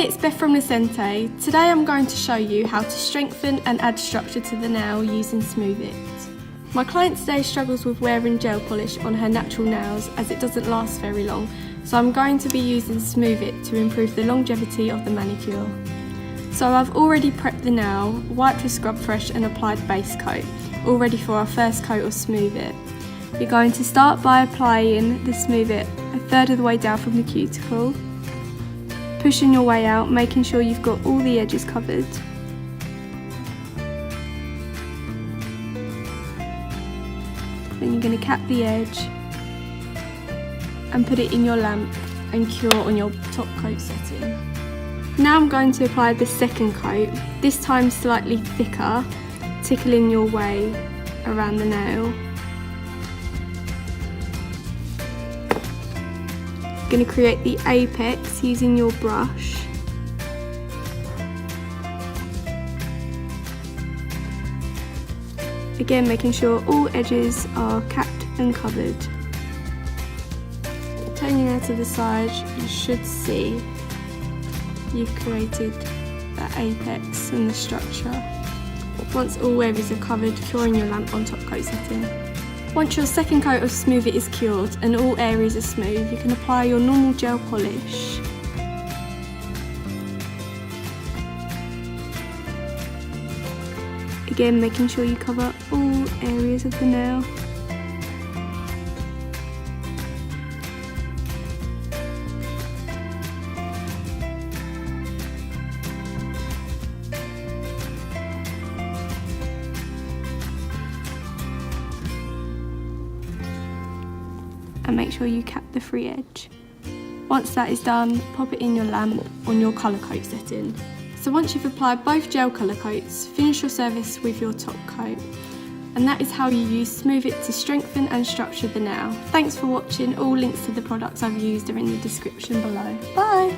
Hey, it's Beth from Lecenté. Today I'm going to show you how to strengthen and add structure to the nail using Smooth It. My client today struggles with wearing gel polish on her natural nails as it doesn't last very long, so I'm going to be using Smooth It to improve the longevity of the manicure. So I've already prepped the nail, wiped with Scrub Fresh and applied base coat, all ready for our first coat of Smooth It. You're going to start by applying the Smooth It a third of the way down from the cuticle, pushing your way out, making sure you've got all the edges covered. Then you're going to cap the edge and put it in your lamp and cure on your top coat setting. Now I'm going to apply the second coat, this time slightly thicker, tickling your way around the nail. Going to create the apex using your brush. Again, making sure all edges are capped and covered. Turn your nail to the side, you should see you've created that apex and the structure. Once all areas are covered, curing your lamp on top coat setting. Once your second coat of Smooth It is cured and all areas are smooth, you can apply your normal gel polish. Again, making sure you cover all areas of the nail. And make sure you cap the free edge. Once that is done, pop it in your lamp on your colour coat setting. So once you've applied both gel colour coats, finish your service with your top coat. And that is how you use Smooth It to strengthen and structure the nail. Thanks for watching. All links to the products I've used are in the description below. Bye!